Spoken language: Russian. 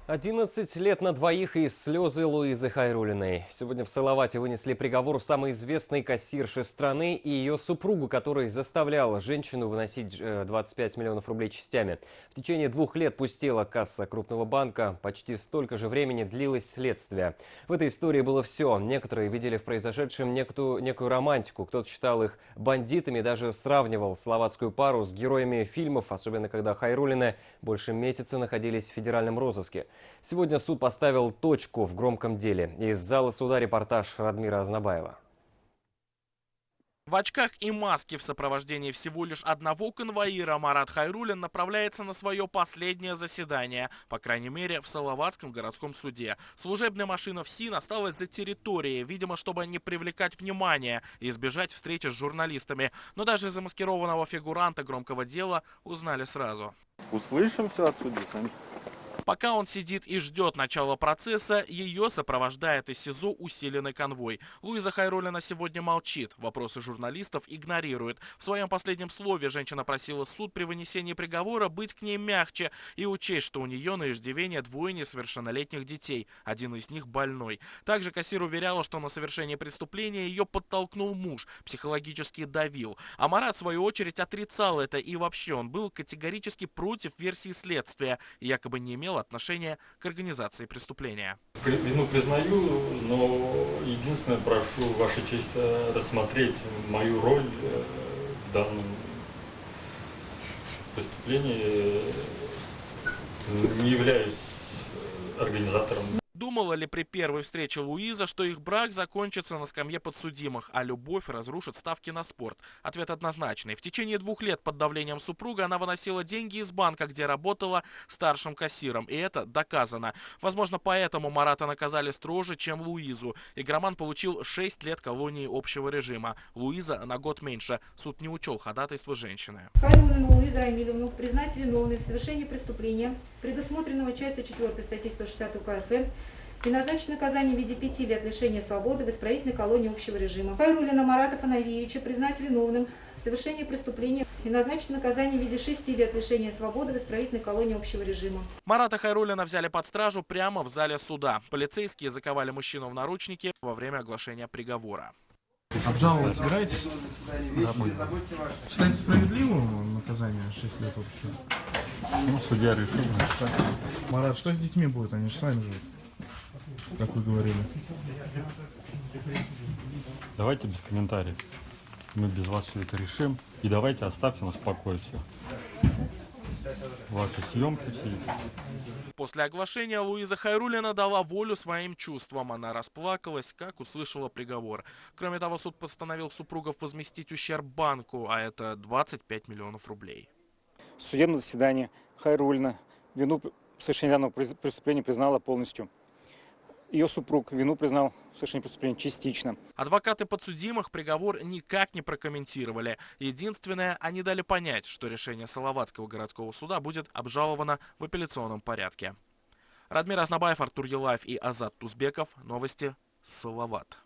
11 лет на двоих и слезы Луизы Хайруллиной. Сегодня в Салавате вынесли приговор самой известной кассирши страны и ее супругу, который заставлял женщину выносить 25 миллионов рублей частями. В течение 2 лет пустела касса крупного банка. Почти столько же времени длилось следствие. В этой истории было все. Некоторые видели в произошедшем некую романтику. Кто-то считал их бандитами, даже сравнивал словацкую пару с героями фильмов, особенно когда Хайруллины больше месяца находились в федеральном розыске. Сегодня суд поставил точку в громком деле. Из зала суда репортаж Радмира Азнабаева. В очках и маске в сопровождении всего лишь одного конвоира Марат Хайруллин направляется на свое последнее заседание, по крайней мере в Салаватском городском суде. Служебная машина ФСИН осталась за территорией, видимо, чтобы не привлекать внимание и избежать встречи с журналистами. Но даже замаскированного фигуранта громкого дела узнали сразу. Услышим все от судьи сами. Пока он сидит и ждет начала процесса, ее сопровождает из СИЗО усиленный конвой. Луиза Хайруллина сегодня молчит, вопросы журналистов игнорирует. В своем последнем слове женщина просила суд при вынесении приговора быть к ней мягче и учесть, что у нее на иждивение 2 несовершеннолетних детей, один из них больной. Также кассир уверяла, что на совершение преступления ее подтолкнул муж, психологически давил. А Марат, в свою очередь, отрицал это, и вообще он был категорически против версии следствия и якобы не имел отношения к организации преступления. Вину признаю, но единственное, прошу, Ваша честь, рассмотреть мою роль в данном преступлении. Не являюсь организатором. Думала ли при первой встрече Луиза, что их брак закончится на скамье подсудимых, а любовь разрушит ставки на спорт? Ответ однозначный. В течение 2 лет под давлением супруга она выносила деньги из банка, где работала старшим кассиром. И это доказано. Возможно, поэтому Марата наказали строже, чем Луизу. Игроман получил 6 лет колонии общего режима. Луиза на год меньше. Суд не учел ходатайство женщины. Хайруллину Луизу Рамилевну признать виновной в совершении преступления, предусмотренного частью 4 статьи 160 УК РФ, и назначить наказание в виде 5 лет лишения свободы в исправительной колонии общего режима. Хайруллина Марата Фанавиевича признать виновным в совершении преступления и назначить наказание в виде 6 лет лишения свободы в исправительной колонии общего режима. Марата Хайруллина взяли под стражу прямо в зале суда. Полицейские заковали мужчину в наручники во время оглашения приговора. Обжаловать собираетесь? Да, считаете справедливым наказание 6 лет общего? Ну, судья решил. Марат, что с детьми будет? Они же с вами живут, как вы говорили. Давайте без комментариев. Мы без вас все это решим. И давайте оставьте нас в покое все. Ваши съемки все эти. После оглашения Луиза Хайруллина дала волю своим чувствам. Она расплакалась, как услышала приговор. Кроме того, суд постановил супругов возместить ущерб банку, а это 25 миллионов рублей. В судебном заседании Хайруллина вину в совершении данного преступления признала полностью. Ее супруг вину признал в совершении преступления частично. Адвокаты подсудимых приговор никак не прокомментировали. Единственное, они дали понять, что решение Салаватского городского суда будет обжаловано в апелляционном порядке. Радмир Азнабаев, Артур Елаев и Азат Тузбеков. Новости Салават.